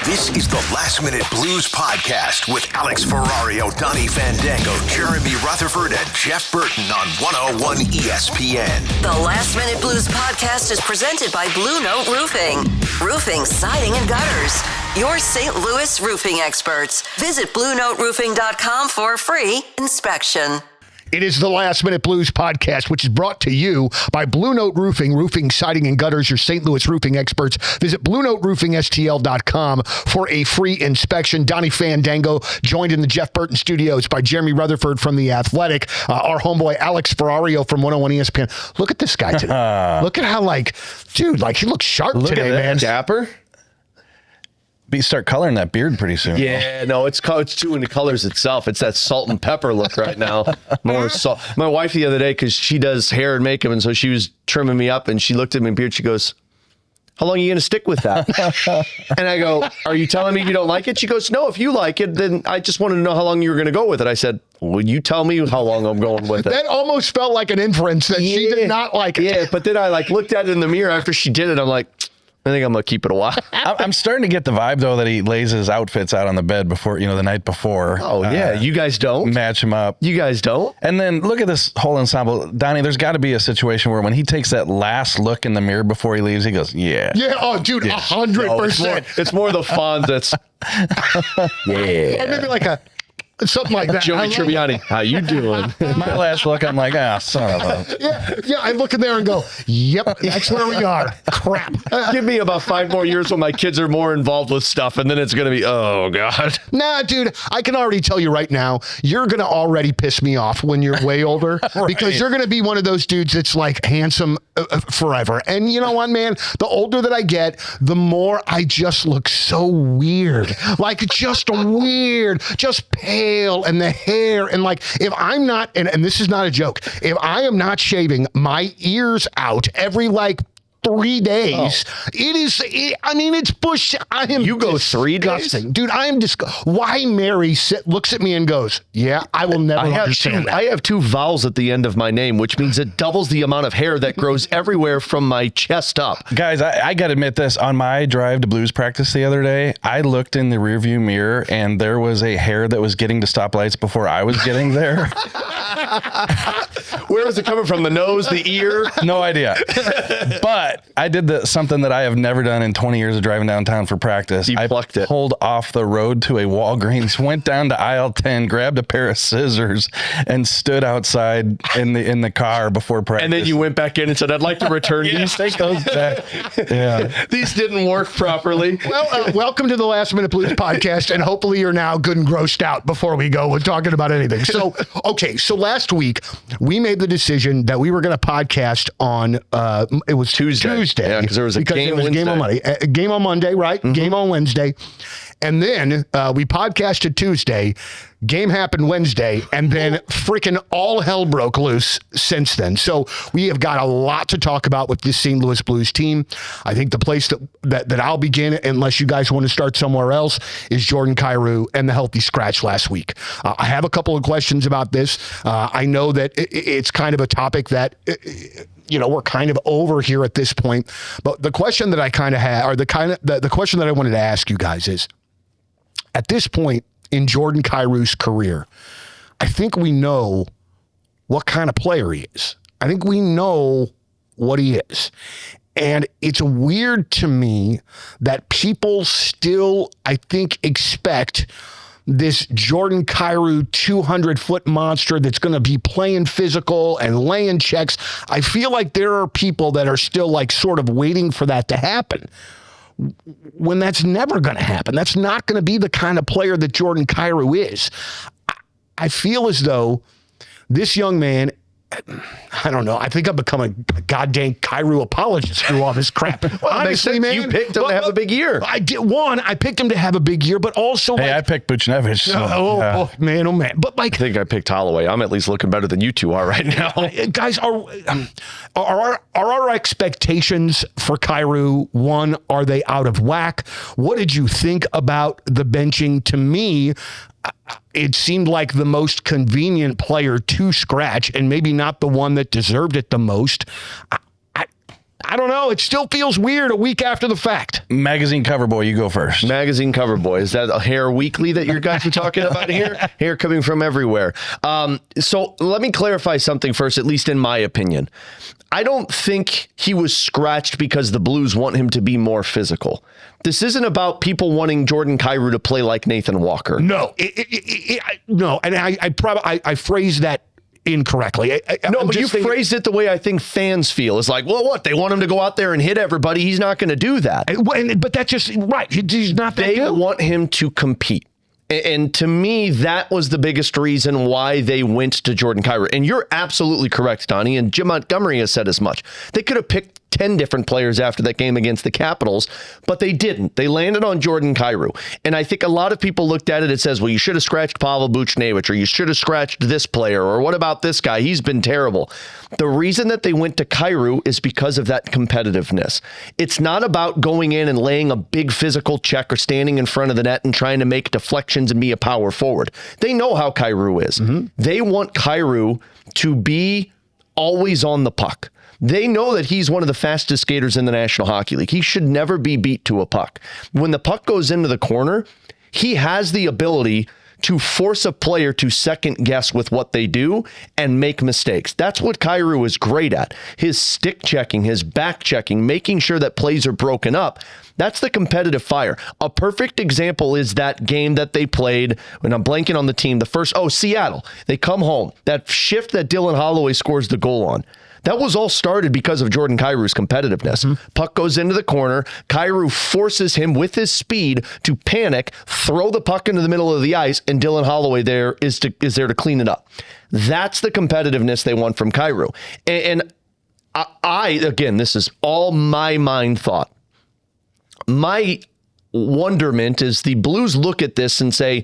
This is the Last Minute Blues Podcast with Alex Ferrario, Donnie Fandango, Jeremy Rutherford, and Jeff Burton on 101 ESPN. The Last Minute Blues Podcast is presented by Blue Note Roofing. Roofing, siding, and gutters. Your St. Louis roofing experts. Visit BlueNoteRoofing.com for a free inspection. It is the Last Minute Blues Podcast, which is brought to you by Blue Note Roofing, roofing, siding, and gutters, your St. Louis roofing experts. Visit BlueNoteRoofingSTL.com for a free inspection. Donnie Fandango, joined in the Jeff Burton studios by Jeremy Rutherford from The Athletic, our homeboy Alex Ferrario from 101 ESPN. Look at this guy today. Look at how, dude, he looks sharp today, man. Dapper. Start coloring that beard pretty soon. Yeah, no, it's doing the colors itself. It's that salt and pepper look right now. More salt. My wife the other day, because she does hair and makeup, and so she was trimming me up, and she looked at me in beard. She goes, "How long are you going to stick with that?" And I go, "Are you telling me you don't like it?" She goes, "No, if you like it, then I just wanted to know how long you were going to go with it." I said, "Will you tell me how long I'm going with it?" That almost felt like an inference that she did not like it. Yeah, but then I looked at it in the mirror after she did it. I'm like, I think I'm going to keep it a while. I'm starting to get the vibe, though, that he lays his outfits out on the bed before, the night before. Oh, yeah. You guys don't? Match him up. You guys don't? And then look at this whole ensemble. Donnie, there's got to be a situation where when he takes that last look in the mirror before he leaves, he goes, yeah. Yeah. Oh, dude, 100%. It's more the Fonz yeah. Or maybe something like that. Joey Tribbiani, how you doing? My last look, I'm like, son of a... Yeah, I look in there and go, yep, that's where we are. Crap. Give me about 5 more years when my kids are more involved with stuff, and then it's going to be, oh, God. Nah, dude, I can already tell you right now, you're going to already piss me off when you're way older Right. Because you're going to be one of those dudes that's handsome forever. And you know what, man? The older that I get, the more I just look so weird. Just weird, just pale. And the hair, and if I'm not, and this is not a joke, if I am not shaving my ears out every 3 days, it's bush. You go 3 days? Dude, I am why Mary looks at me and goes, yeah, I will never understand that. I have 2 vowels at the end of my name, which means it doubles the amount of hair that grows everywhere from my chest up. Guys, I got to admit this. On my drive to blues practice the other day, I looked in the rearview mirror, and there was a hair that was getting to stoplights before I was getting there. Where was it coming from? The nose, the ear? No idea. But I did something that I have never done in 20 years of driving downtown for practice. You plucked it. I pulled off the road to a Walgreens, went down to aisle 10, grabbed a pair of scissors, and stood outside in the car before practice. And then you went back in and said, "I'd like to return these." Take those back. Yeah. These didn't work properly. Well, welcome to the Last Minute Blues Podcast, and hopefully you're now good and grossed out before we go with talking about anything. So, okay, so last week we made the decision that we were going to podcast on, it was Tuesday. Yeah, because there was a game on Monday. Game on Monday, right? Mm-hmm. Game on Wednesday. And then we podcasted Tuesday. Game happened Wednesday, and then freaking all hell broke loose since then. So we have got a lot to talk about with this St. Louis Blues team. I think the place that I'll begin, unless you guys want to start somewhere else, is Jordan Kyrou and the healthy scratch last week. I have a couple of questions about this. I know that it's kind of a topic that... we're kind of over here at this point, but the question that I kind of had, or the question that I wanted to ask you guys is, at this point in Jordan Kyrou's career, I think we know what kind of player he is. I think we know what he is. And it's weird to me that people still, I think, expect this Jordan Kyrou 200-foot monster that's going to be playing physical and laying checks. I feel like there are people that are still sort of waiting for that to happen, when that's never going to happen. That's not going to be the kind of player that Jordan Kyrou is. I feel as though this young man, I don't know. I think I've become a goddamn Kyrou apologist through all this crap. Well, honestly, man, you picked him to have a big year. I did. I picked him to have a big year, but also I picked Buchnevich. So, oh man. But I think I picked Holloway. I'm at least looking better than you two are right now. Guys, are our expectations for Kyrou, one, are they out of whack? What did you think about the benching? To me, it seemed like the most convenient player to scratch, and maybe not the one that deserved it the most. I don't know. It still feels weird a week after the fact. Magazine cover boy, you go first. Magazine cover boy. Is that a hair weekly that you guys are talking about here? Hair coming from everywhere. So let me clarify something first, at least in my opinion. I don't think he was scratched because the Blues want him to be more physical. This isn't about people wanting Jordan Kyrou to play like Nathan Walker. No, no. And I phrased that incorrectly. But you phrased it the way I think fans feel. It's like, well, what? They want him to go out there and hit everybody. He's not going to do that. But that's just right. He's not that good. They want him to compete. And to me, that was the biggest reason why they went to Jordan Kyrou. And you're absolutely correct, Donnie. And Jim Montgomery has said as much. They could have picked 10 different players after that game against the Capitals, but they didn't. They landed on Jordan Kyrou. And I think a lot of people looked at it and says, well, you should have scratched Pavel Buchnevich, or you should have scratched this player, or what about this guy? He's been terrible. The reason that they went to Kyrou is because of that competitiveness. It's not about going in and laying a big physical check or standing in front of the net and trying to make deflections and be a power forward. They know how Kyrou is. Mm-hmm. They want Kyrou to be always on the puck. They know that he's one of the fastest skaters in the National Hockey League. He should never be beat to a puck. When the puck goes into the corner, he has the ability to force a player to second guess with what they do and make mistakes. That's what Kyrou is great at. His stick checking, his back checking, making sure that plays are broken up. That's the competitive fire. A perfect example is that game that they played, when I'm blanking on the team, Seattle. They come home. That shift that Dylan Holloway scores the goal on. That was all started because of Jordan Kyrou's competitiveness. Mm-hmm. Puck goes into the corner. Kyrou forces him with his speed to panic, throw the puck into the middle of the ice, and Dylan Holloway there is there to clean it up. That's the competitiveness they want from Kyrou. And I again, this is all my mind thought. My wonderment is the Blues look at this and say,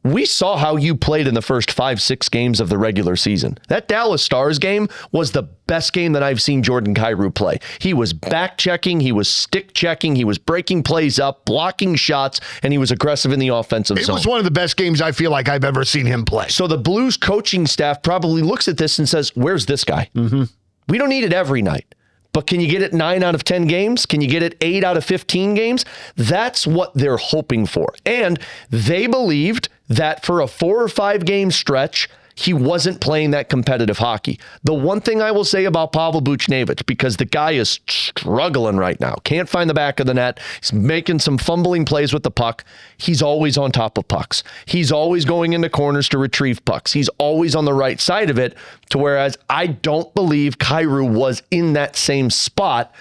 we saw how you played in the first 5-6 games of the regular season. That Dallas Stars game was the best game that I've seen Jordan Kyrou play. He was back checking, he was stick checking, he was breaking plays up, blocking shots, and he was aggressive in the offensive zone. It was one of the best games I feel like I've ever seen him play. So the Blues coaching staff probably looks at this and says, where's this guy? Mm-hmm. We don't need it every night. But can you get it 9 out of 10 games? Can you get it 8 out of 15 games? That's what they're hoping for. And they believed that for a 4 or 5 game stretch, he wasn't playing that competitive hockey. The one thing I will say about Pavel Buchnevich, because the guy is struggling right now, can't find the back of the net, he's making some fumbling plays with the puck, he's always on top of pucks. He's always going into corners to retrieve pucks. He's always on the right side of it, to whereas I don't believe Kyrou was in that same spot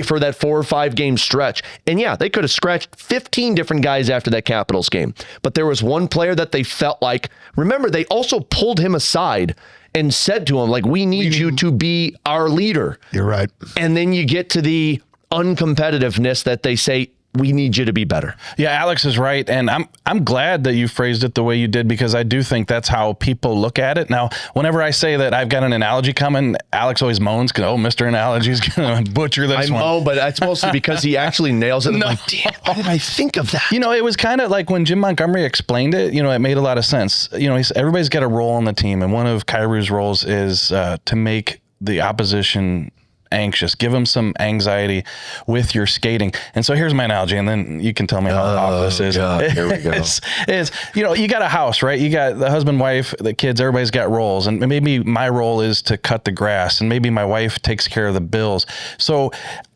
for that 4 or 5 game stretch. And yeah, they could have scratched 15 different guys after that Capitals game. But there was one player that they felt like, remember, they also pulled him aside and said to him, like, we need you to be our leader. You're right. And then you get to the uncompetitiveness that they say, we need you to be better. Yeah, Alex is right. And I'm glad that you phrased it the way you did, because I do think that's how people look at it. Now, whenever I say that I've got an analogy coming, Alex always moans, because, oh, Mr. Analogy's going to butcher this one. Oh, but that's mostly because he actually nails it. No. I'm like, damn, why did I think of that? You know, it was kind of like when Jim Montgomery explained it, you know, it made a lot of sense. You know, everybody's got a role on the team, and one of Kyrou's roles is to make the opposition anxious, give them some anxiety with your skating. And so here's my analogy, and then you can tell me how off this is. God, here we go. is, you know, you got a house, right? You got the husband, wife, the kids, everybody's got roles. And maybe my role is to cut the grass, and maybe my wife takes care of the bills. So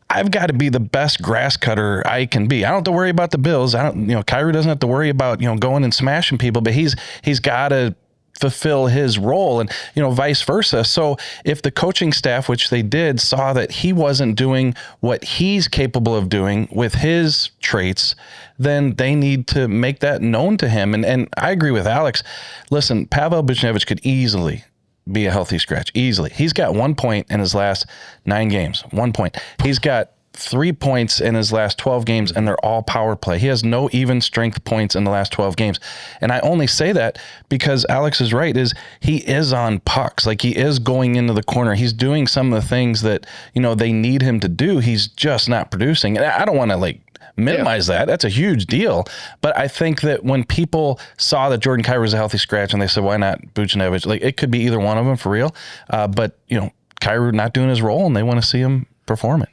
I've got to be the best grass cutter I can be. I don't have to worry about the bills. Kyrou doesn't have to worry about, going and smashing people, but he's got to fulfill his role, and vice versa. So if the coaching staff, which they did, saw that he wasn't doing what he's capable of doing with his traits, then they need to make that known to him. And I agree with Alex. Listen, Pavel Buchnevich could easily be a healthy scratch. Easily. He's got 1 point in his last 9 games. 1 point. He's got 3 points in his last 12 games, and they're all power play. He has no even strength points in the last 12 games. And I only say that because Alex is right, is he is on pucks. Like, he is going into the corner. He's doing some of the things that, they need him to do. He's just not producing. And I don't want to minimize that. That's a huge deal. But I think that when people saw that Jordan Kyrou was a healthy scratch, and they said, why not Buchnevich? It could be either one of them for real. But Kyrou not doing his role, and they want to see him performing.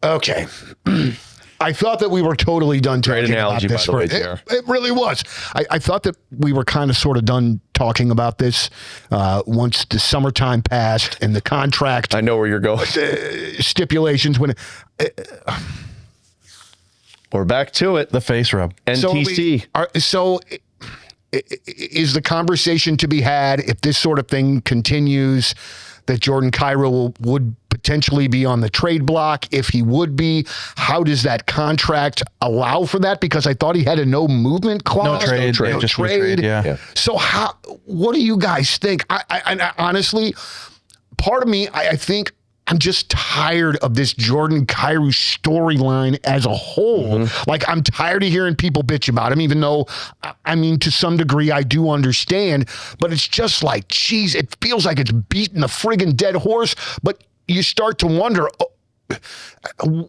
Okay. I thought that we were totally done Great talking analogy, about this. by the way, Jer. It really was. I thought that we were kind of sort of done talking about this once the summertime passed and the contract I know where you're going. stipulations when We're back to it. The face rub. NTC. Is the conversation to be had if this sort of thing continues that Jordan Kyrou would potentially be on the trade block? If he would be, how does that contract allow for that? Because I thought he had a no movement clause. No trade. No Just no trade. trade, yeah. So what do you guys think? I honestly, part of me, I think I'm just tired of this Jordan Kyrou storyline as a whole. Like, I'm tired of hearing people bitch about him, even though, I mean, to some degree, I do understand. But it's just like, geez, it feels like it's beating the friggin' dead horse. But you start to wonder,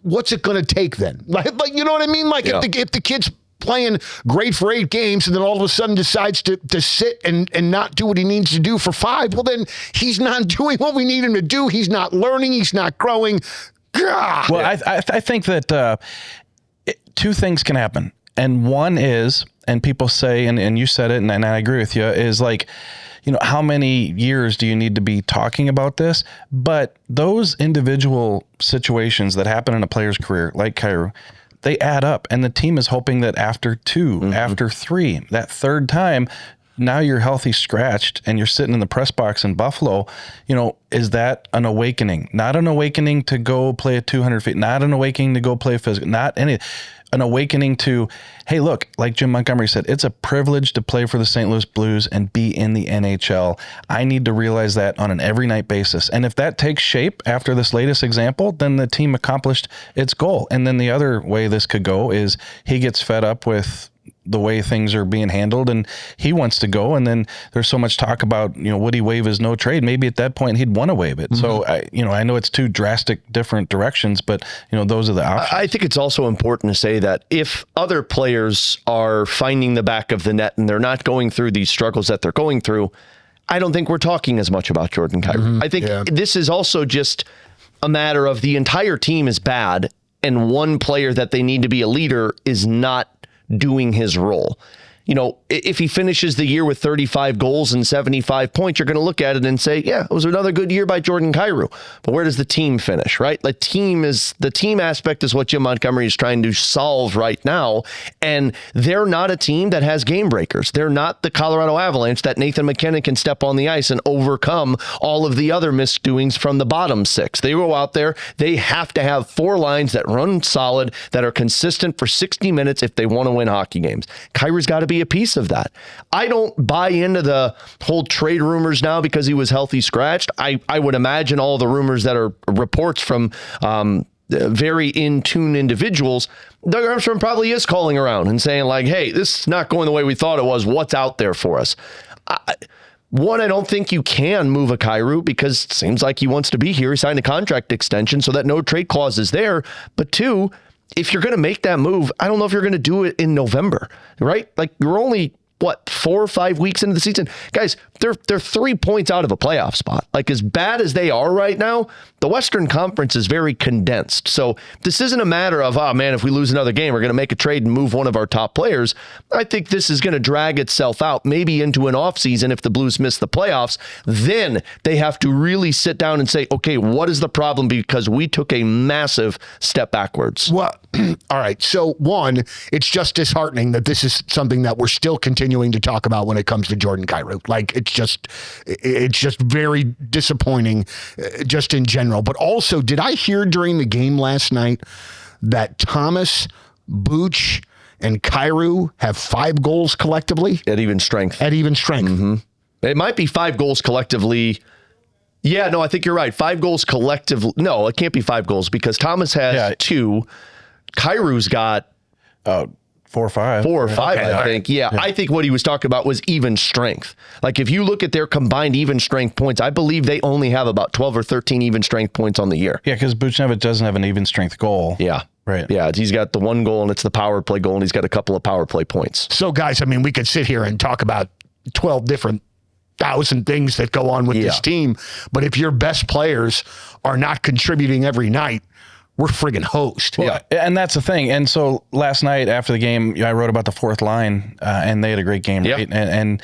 what's it going to take then? Like, you know what I mean? Like, if the kid's playing great for 8 games and then all of a sudden decides to sit and not do what he needs to do for 5, well, then he's not doing what we need him to do. He's not learning. He's not growing. God. Well, I think that 2 things can happen. And one is, and people say, and you said it, and I agree with you, is like, you know, how many years do you need to be talking about this? But those individual situations that happen in a player's career, like Kyrou, they add up, and the team is hoping that after 2, after 3, that 3rd time, now you're healthy scratched and you're sitting in the press box in Buffalo. You know, is that an awakening? Not an awakening to go play at 200 feet, not an awakening to go play physical, not any, an awakening to, hey, look, like Jim Montgomery said, it's a privilege to play for the St. Louis Blues and be in the NHL. I need to realize that on an every night basis. And if that takes shape after this latest example, then the team accomplished its goal. And then the other way this could go is he gets fed up with the way things are being handled and he wants to go. And then there's so much talk about, you know, would he waive his no trade? Maybe at that point he'd want to waive it. So I know it's 2 drastic different directions, but you know, those are the options. I think it's also important to say that if other players are finding the back of the net and they're not going through these struggles that they're going through, I don't think we're talking as much about Jordan Kyrou. I think this is also just a matter of the entire team is bad and one player that they need to be a leader is not doing his role. You know, if he finishes the year with 35 goals and 75 points, you're going to look at it and say, yeah, it was another good year by Jordan Kyrou. But where does the team finish, right? The team aspect is what Jim Montgomery is trying to solve right now. And they're not a team that has game breakers. They're not the Colorado Avalanche that Nathan McKinnon can step on the ice and overcome all of the other misdoings from the bottom 6. They go out there. They have to have 4 lines that run solid, that are consistent for 60 minutes if they want to win hockey games. Kyrou's got to be a piece of that. I don't buy into the whole trade rumors now because he was healthy scratched. I would imagine all the rumors that are reports from very in tune individuals, Doug Armstrong probably is calling around and saying like, hey, this is not going the way we thought it was. What's out there for us? One, I don't think you can move a Kyrou because it seems like he wants to be here. He signed a contract extension so that no trade clause is there. But 2, if you're going to make that move, I don't know if you're going to do it in November, right? Like you're only, 4 or 5 weeks into the season? Guys, they're 3 points out of a playoff spot. Like as bad as they are right now, the Western Conference is very condensed. So this isn't a matter of, oh man, if we lose another game, we're going to make a trade and move one of our top players. I think this is going to drag itself out, maybe into an offseason if the Blues miss the playoffs. Then they have to really sit down and say, okay, what is the problem? Because we took a massive step backwards. Well, all right. So one, it's just disheartening that this is something that we're still continuing to talk about when it comes to Jordan Kyrou. Like it's just very disappointing just in general. But also, did I hear during the game last night that Thomas, Booch, and Kyrou have 5 goals collectively? At even strength. Mm-hmm. It might be 5 goals collectively. Yeah, no, I think you're right. 5 goals collectively. No, it can't be 5 goals because Thomas has 2. Kyrou's got 4 or 5. 4 or 5, Okay, I think. Yeah, I think what he was talking about was even strength. Like if you look at their combined even strength points, I believe they only have about 12 or 13 even strength points on the year. Yeah, because Buchnevich doesn't have an even strength goal. Yeah. Right. Yeah, he's got the 1 goal and it's the power play goal and he's got a couple of power play points. So guys, I mean, we could sit here and talk about 12 different 1,000 things that go on with this team. But if your best players are not contributing every night, we're friggin' hosed. Well, and that's the thing. And so last night after the game, I wrote about the fourth line, and they had a great game, right? And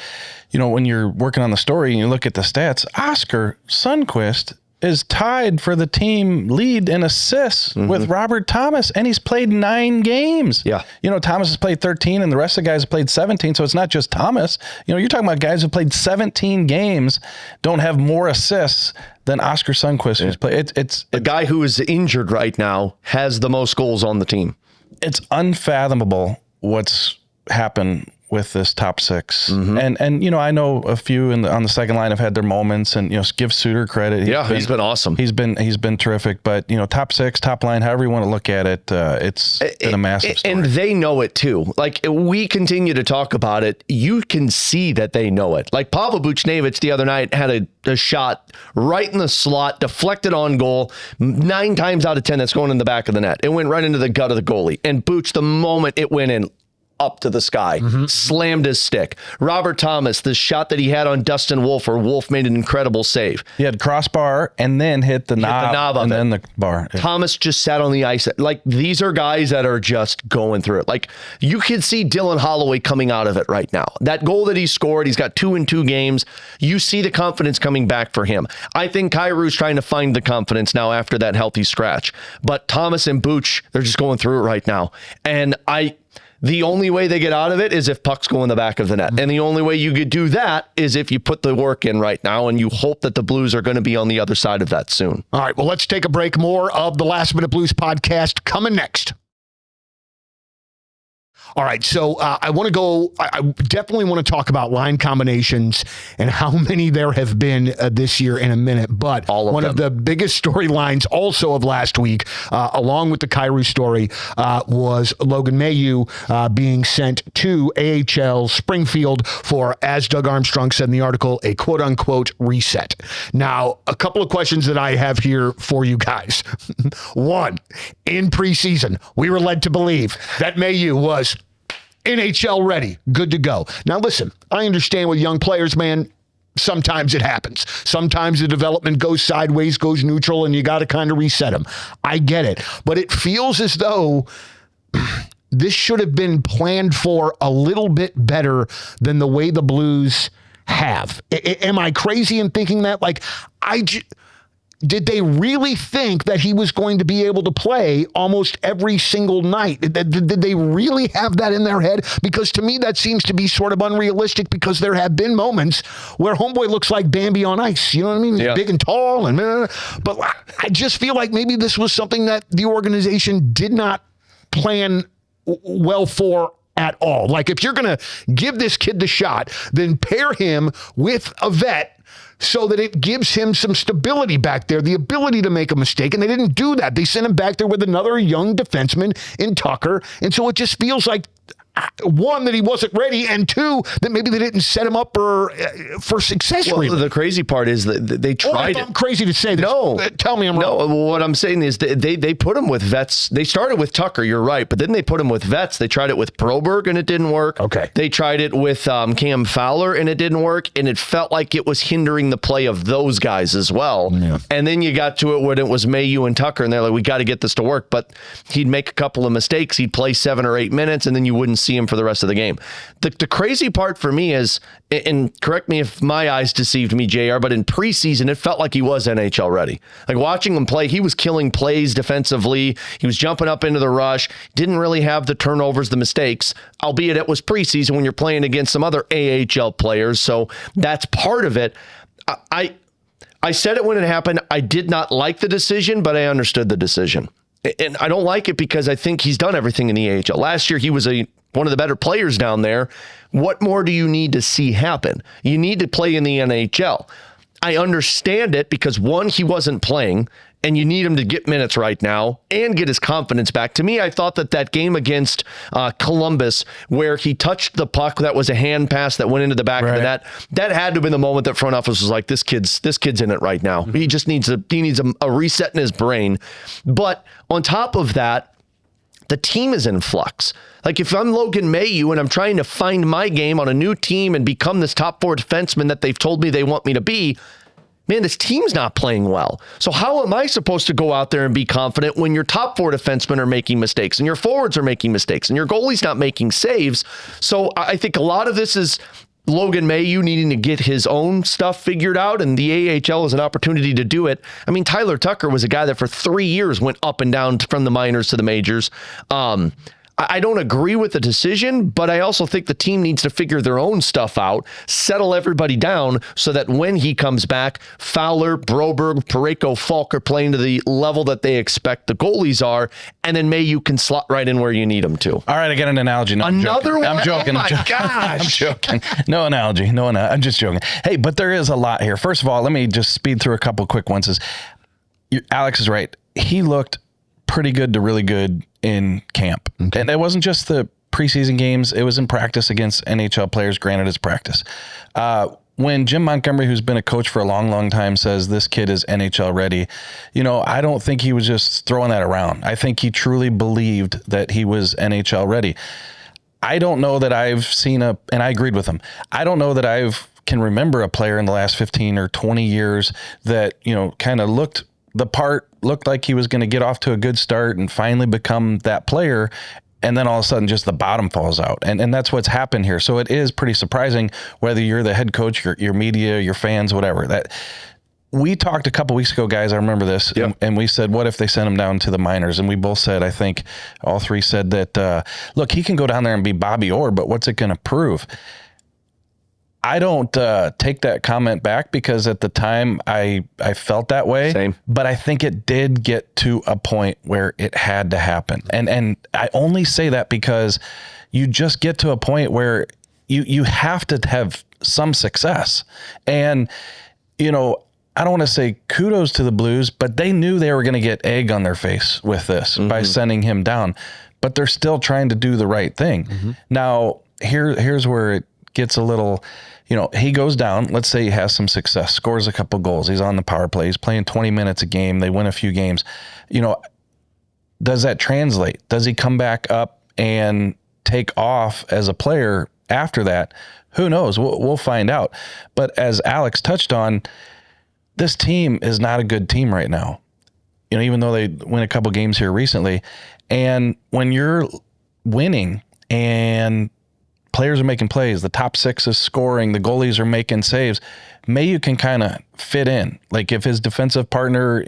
when you're working on the story and you look at the stats, Oscar Sundqvist is tied for the team lead in assists with Robert Thomas, and he's played 9 games. Yeah. Thomas has played 13, and the rest of the guys have played 17, so it's not just Thomas. You're talking about guys who played 17 games, don't have more assists than Oscar Sundqvist, who's played. It's a guy who is injured right now has the most goals on the team. It's unfathomable what's happened with this top 6. And I know a few on the second line have had their moments, and give Suter credit. He's been awesome. He's been terrific, but top 6, top line, however you want to look at it, it's been a massive story. And they know it too. Like, we continue to talk about it. You can see that they know it. Like, Pavel Buchnevich the other night had a shot right in the slot, deflected on goal. 9 times out of 10, that's going in the back of the net. It went right into the gut of the goalie. And Buch, the moment it went in, up to the sky, slammed his stick. Robert Thomas, the shot that he had on Dustin Wolf, where Wolf made an incredible save. He had crossbar and then hit the knob and then the bar. Yeah. Thomas just sat on the ice. Like, these are guys that are just going through it. Like, you can see Dylan Holloway coming out of it right now. That goal that he scored, he's got 2 in 2 games. You see the confidence coming back for him. I think Kyrou's trying to find the confidence now after that healthy scratch. But Thomas and Buch, they're just going through it right now. And the only way they get out of it is if pucks go in the back of the net. And the only way you could do that is if you put the work in right now, and you hope that the Blues are going to be on the other side of that soon. All right, well, let's take a break. More of the Last Minute Blues podcast coming next. All right, so I definitely want to talk about line combinations and how many there have been this year in a minute. But one of the biggest storylines also of last week, along with the Kyrou story, was Logan Mailloux being sent to AHL Springfield for, as Doug Armstrong said in the article, a quote-unquote reset. Now, a couple of questions that I have here for you guys. One, in preseason, we were led to believe that Mailloux was NHL ready, good to go. Now listen, I understand with young players, man, sometimes it happens. Sometimes the development goes sideways, goes neutral, and you got to kind of reset them. I get it. But it feels as though this should have been planned for a little bit better than the way the Blues have. Am I crazy in thinking that? Like, did they really think that he was going to be able to play almost every single night? Did they really have that in their head? Because to me, that seems to be sort of unrealistic, because there have been moments where homeboy looks like Bambi on ice. You know what I mean? He's big and tall. But I just feel like maybe this was something that the organization did not plan well for at all. Like, if you're going to give this kid the shot, then pair him with a vet so that it gives him some stability back there, the ability to make a mistake. And they didn't do that. They sent him back there with another young defenseman in Tucker. And so it just feels like, one, that he wasn't ready, and two, that maybe they didn't set him up for success. Well, really. The crazy part is that they tried I'm crazy to say this. No. Tell me I'm wrong. No, what I'm saying is they put him with vets. They started with Tucker, you're right, but then they put him with vets. They tried it with Broberg, and it didn't work. Okay. They tried it with Cam Fowler, and it didn't work, and it felt like it was hindering the play of those guys as well. Yeah. And then you got to it when it was Mailloux and Tucker, and they're like, we got to get this to work. But he'd make a couple of mistakes. He'd play 7 or 8 minutes, and then you wouldn't see him for the rest of the game. The crazy part for me is, and correct me if my eyes deceived me, JR, but in preseason, it felt like he was NHL ready. Like, watching him play, he was killing plays defensively. He was jumping up into the rush. Didn't really have the turnovers, the mistakes, albeit it was preseason when you're playing against some other AHL players. So that's part of it. I said it when it happened. I did not like the decision, but I understood the decision. And I don't like it because I think he's done everything in the AHL. Last year, he was one of the better players down there. What more do you need to see happen? You need to play in the NHL. I understand it because, one, he wasn't playing, and you need him to get minutes right now and get his confidence back. To me, I thought that game against Columbus, where he touched the puck, that was a hand pass that went into the back of the net, that had to have been the moment that front office was like, this kid's in it right now. He just needs a reset in his brain. But on top of that, the team is in flux. Like, if I'm Logan Mailloux and I'm trying to find my game on a new team and become this top 4 defenseman that they've told me they want me to be, man, this team's not playing well. So how am I supposed to go out there and be confident when your top 4 defensemen are making mistakes and your forwards are making mistakes and your goalie's not making saves? So I think a lot of this is Logan Mailloux needing to get his own stuff figured out, and the AHL is an opportunity to do it. I mean, Tyler Tucker was a guy that for 3 years went up and down from the minors to the majors. I don't agree with the decision, but I also think the team needs to figure their own stuff out, settle everybody down so that when he comes back, Fowler, Broberg, Parayko, Falk are playing to the level that they expect the goalies are, and then Mailloux can slot right in where you need him to. All right, I got an analogy. No, Another one? I'm joking. Oh my gosh. I'm joking. No analogy. I'm just joking. Hey, but there is a lot here. First of all, let me just speed through a couple quick ones. Alex is right. He looked pretty good to really good in camp. Okay. And it wasn't just the preseason games. It was in practice against NHL players. Granted, it's practice. When Jim Montgomery, who's been a coach for a long, long time, says this kid is NHL ready, I don't think he was just throwing that around. I think he truly believed that he was NHL ready. I don't know that I've seen and I agreed with him. I don't know that can remember a player in the last 15 or 20 years that, kind of looked like he was going to get off to a good start and finally become that player. And then all of a sudden just the bottom falls out. And that's what's happened here. So it is pretty surprising whether you're the head coach, your media, your fans, whatever. That we talked a couple weeks ago, guys, I remember this. Yep. And we said, what if they sent him down to the minors? And we both said, I think all three said that, look, he can go down there and be Bobby Orr, but what's it going to prove? I don't take that comment back because at the time I felt that way. Same. But I think it did get to a point where it had to happen. And I only say that because you just get to a point where you have to have some success. And, I don't want to say kudos to the Blues, but they knew they were going to get egg on their face with this by sending him down. But they're still trying to do the right thing. Mm-hmm. Now, here's where it gets a little... he goes down, let's say he has some success, scores a couple goals. He's on the power play. He's playing 20 minutes a game. They win a few games. Does that translate? Does he come back up and take off as a player after that? Who knows? We'll find out. But as Alex touched on, this team is not a good team right now. Even though they win a couple games here recently. And when you're winning and players are making plays, the top six is scoring, the goalies are making saves, Mailloux can kind of fit in. Like if his defensive partner,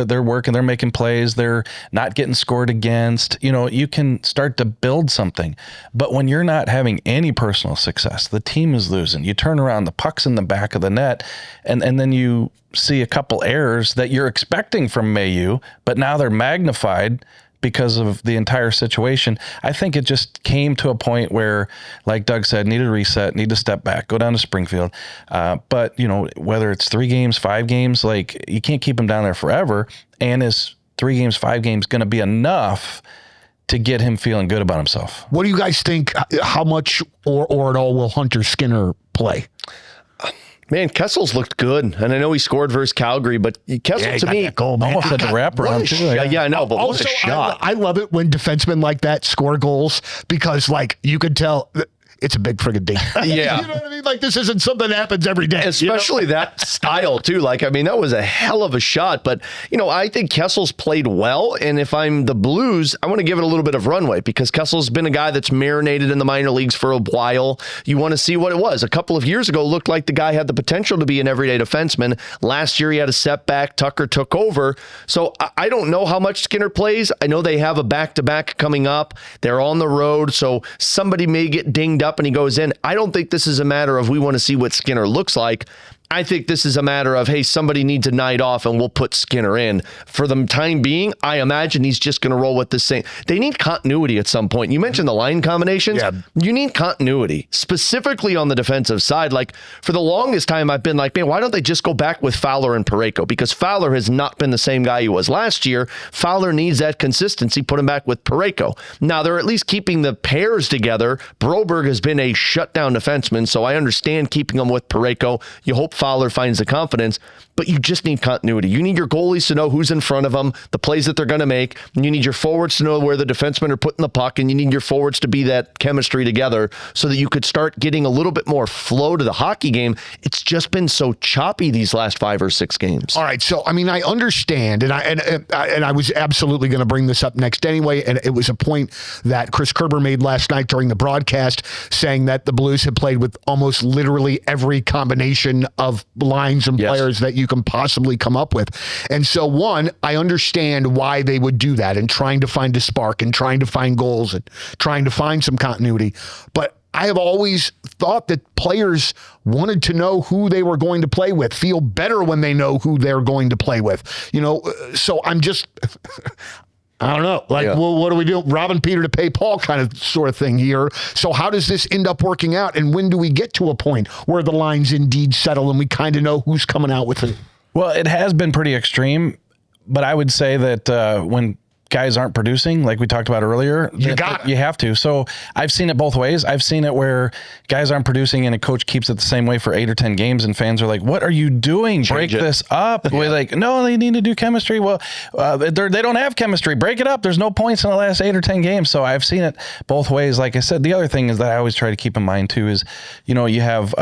they're working, they're making plays, they're not getting scored against, you can start to build something. But when you're not having any personal success, the team is losing. You turn around, the puck's in the back of the net, and then you see a couple errors that you're expecting from Mailloux, but now they're magnified because of the entire situation. I think it just came to a point where, like Doug said, need a reset, need to step back, go down to Springfield. But, whether it's 3 games, 5 games, like you can't keep him down there forever. And is 3 games, 5 games going to be enough to get him feeling good about himself? What do you guys think? How much or at all will Hunter Skinner play? Man, Kessel's looked good, and I know he scored versus Calgary, but Kessel to me goal, man. Almost had the wrap-around too. Yeah, I know, but also, what a shot. I love it when defensemen like that score goals because, you could tell it's a big friggin' deal. Yeah. You know what I mean? Like, this isn't something that happens every day. Especially that style, too. That was a hell of a shot. But, I think Kessel's played well. And if I'm the Blues, I want to give it a little bit of runway because Kessel's been a guy that's marinated in the minor leagues for a while. You want to see what it was. A couple of years ago, looked like the guy had the potential to be an everyday defenseman. Last year, he had a setback. Tucker took over. So I don't know how much Skinner plays. I know they have a back-to-back coming up. They're on the road. So somebody may get dinged up and he goes in. I don't think this is a matter of we want to see what Skinner looks like. I think this is a matter of, hey, somebody needs a night off and we'll put Skinner in. For the time being, I imagine he's just going to roll with the same. They need continuity at some point. You mentioned the line combinations. Yeah. You need continuity, specifically on the defensive side. For the longest time, I've been like, man, why don't they just go back with Fowler and Parayko? Because Fowler has not been the same guy he was last year. Fowler needs that consistency. Put him back with Parayko. Now, they're at least keeping the pairs together. Broberg has been a shutdown defenseman, so I understand keeping him with Parayko. You hope Fowler finds the confidence, but you just need continuity. You need your goalies to know who's in front of them, the plays that they're going to make. And you need your forwards to know where the defensemen are putting the puck, and you need your forwards to be that chemistry together so that you could start getting a little bit more flow to the hockey game. It's just been so choppy these last 5 or 6 games. All right, so I mean, I understand, and I was absolutely going to bring this up next anyway, and it was a point that Chris Kerber made last night during the broadcast, saying that the Blues had played with almost literally every combination of lines and players that you can possibly come up with. And so, one, I understand why they would do that and trying to find a spark and trying to find goals and trying to find some continuity. But I have always thought that players wanted to know who they were going to play with, feel better when they know who they're going to play with. So I'm just... I don't know. Well, what do we do? Robbing Peter to pay Paul kind of sort of thing here. So how does this end up working out? And when do we get to a point where the lines indeed settle and we kind of know who's coming out with it? Well, it has been pretty extreme, but I would say that when guys aren't producing, like we talked about earlier, you have to. So I've seen it both ways. I've seen it where guys aren't producing and a coach keeps it the same way for 8 or 10 games, and fans are like, what are you doing? Break this up. We're like, no, they need to do chemistry. Well, they don't have chemistry. Break it up. There's no points in the last 8 or 10 games. So I've seen it both ways. Like I said, the other thing is that I always try to keep in mind too is, you have,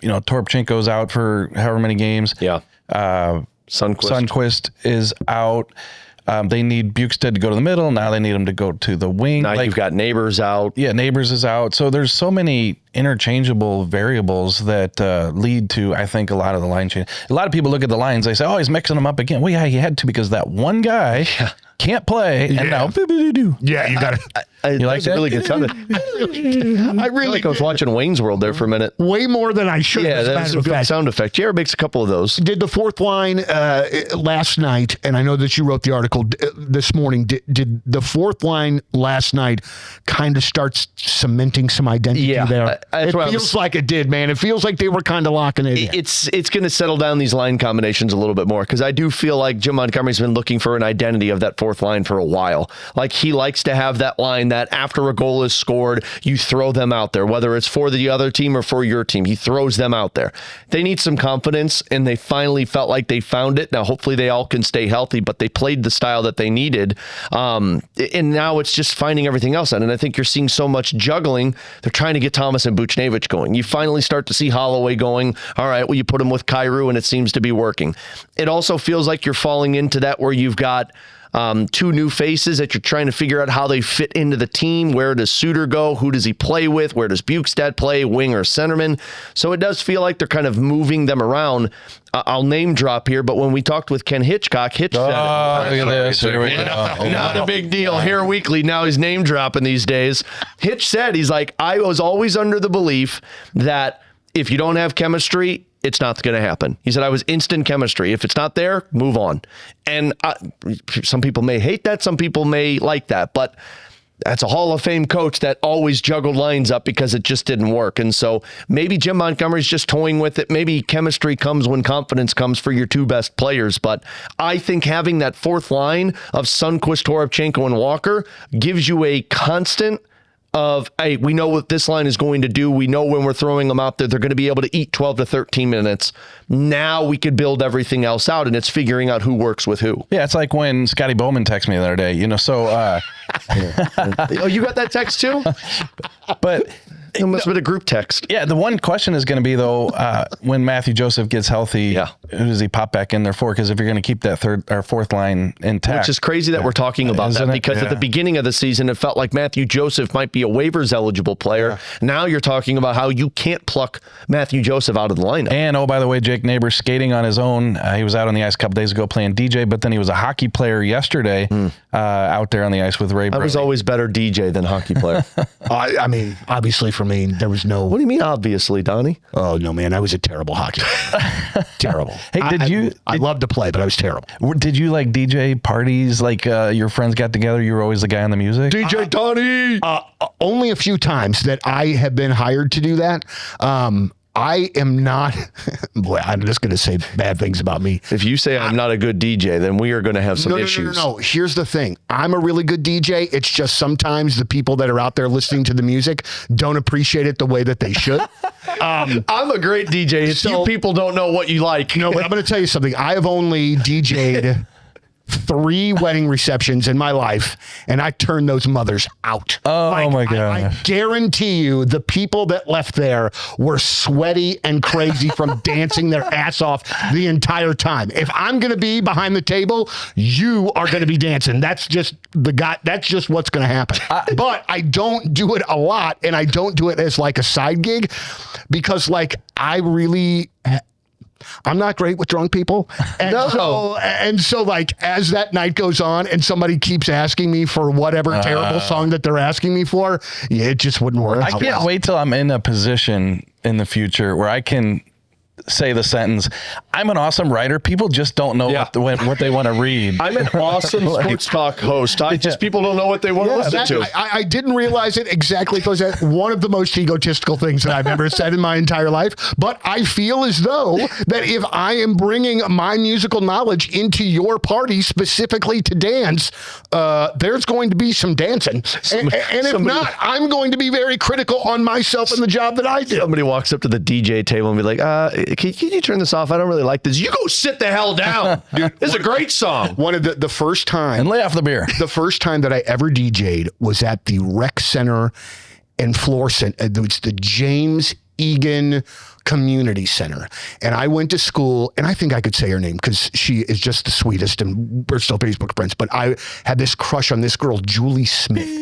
Toropchenko's out for however many games. Yeah. Sundqvist is out. They need Bukestad to go to the middle. Now they need him to go to the wing. Now you've got Neighbors out. Yeah, Neighbors is out. So there's so many interchangeable variables that lead to, I think, a lot of the line change. A lot of people look at the lines. They say, oh, he's mixing them up again. Well, yeah, he had to because that one guy can't play. And now, yeah, you got it. You like that? Really good sound. I really was watching Wayne's World there for a minute. Way more than I should. Yeah, that's a good sound effect. Jared makes a couple of those. Did the fourth line last night, and I know that you wrote the article this morning, did the fourth line last night kind of start cementing some identity there? It feels like it did, man. It feels like they were kind of locking it in. It's going to settle down these line combinations a little bit more, because I do feel like Jim Montgomery's been looking for an identity of that fourth line for a while. Like, he likes to have that line that after a goal is scored, you throw them out there, whether it's for the other team or for your team. He throws them out there. They need some confidence, and they finally felt like they found it. Now, hopefully they all can stay healthy, but they played the style that they needed. And now it's just finding everything else out. And I think you're seeing so much juggling. They're trying to get Thomas and Buchnevich going. You finally start to see Holloway going. All right, well, you put him with Kyrou, and it seems to be working. It also feels like you're falling into that where you've got two new faces that you're trying to figure out how they fit into the team. Where does Suter go? Who does he play with? Where does Bukestad play? Wing or centerman? So it does feel like they're kind of moving them around. I'll name drop here, but when we talked with Ken Hitchcock, Hitch said, look at this. Here we go. Not a big deal. Hair Weekly, now he's name dropping these days. Hitch said, he's like, I was always under the belief that if you don't have chemistry, it's not going to happen. He said, I was instant chemistry. If it's not there, move on. And some people may hate that. Some people may like that. But that's a Hall of Fame coach that always juggled lines up because it just didn't work. And so maybe Jim Montgomery's just toying with it. Maybe chemistry comes when confidence comes for your two best players. But I think having that fourth line of Sundqvist, Toropchenko, and Walker gives you a constant of, hey, we know what this line is going to do. We know when we're throwing them out there, they're going to be able to eat 12 to 13 minutes. Now we could build everything else out, and it's figuring out who works with who. Yeah, it's like when Scotty Bowman texted me the other day, Oh, you got that text too? But it must have been a group text. Yeah, the one question is going to be, though, when Matthew Joseph gets healthy, who does he pop back in there for? Because if you're going to keep that third or fourth line intact. Which is crazy that we're talking about that, because at the beginning of the season, it felt like Matthew Joseph might be a waivers eligible player. Yeah. Now you're talking about how you can't pluck Matthew Joseph out of the lineup. And, oh, by the way, Jake Neighbors skating on his own. He was out on the ice a couple days ago playing DJ, but then he was a hockey player yesterday out there on the ice with Ray Brady. I was always better DJ than hockey player. I mean, obviously for me, there was no... What do you mean, obviously, Donnie? Oh, no, man. I was a terrible hockey player. Terrible. Hey, I loved to play, but I was terrible. Did you like DJ parties? Like your friends got together, you were always the guy on the music? DJ Donnie! Only a few times that I have been hired to do that. I am not, boy, I'm just going to say bad things about me. If you say I'm not a good DJ, then we are going to have some issues. No. Here's the thing. I'm a really good DJ. It's just sometimes the people that are out there listening to the music don't appreciate it the way that they should. I'm a great DJ. It's you people don't know what you like. No, but I'm going to tell you something. I have only DJ'd 3 wedding receptions in my life, and I turned those mothers out. Oh my God. I guarantee you the people that left there were sweaty and crazy from dancing their ass off the entire time. If I'm going to be behind the table, you are going to be dancing. That's just that's just what's going to happen. But I don't do it a lot, and I don't do it as like a side gig because like I'm not great with drunk people. And so like as that night goes on and somebody keeps asking me for whatever terrible song that they're asking me for, it just wouldn't work. I can't wait till I'm in a position in the future where I can say the sentence, I'm an awesome writer. People just don't know what they want to read. I'm an awesome sports talk host. People don't know what they want to listen to. I didn't realize it exactly because that's one of the most egotistical things that I've ever said in my entire life. But I feel as though that if I am bringing my musical knowledge into your party specifically to dance, there's going to be some dancing. And if not, I'm going to be very critical on myself and the job that I do. Somebody walks up to the DJ table and be like, can you turn this off? I don't really like this. You go sit the hell down. Dude, this is a great song. One of the first time. And lay off the beer. The first time that I ever DJ'd was at the Rec Center in Florissant. It's the James Egan Community Center. And I went to school, and I think I could say her name because she is just the sweetest, and we're still Facebook friends. But I had this crush on this girl, Julie Smith.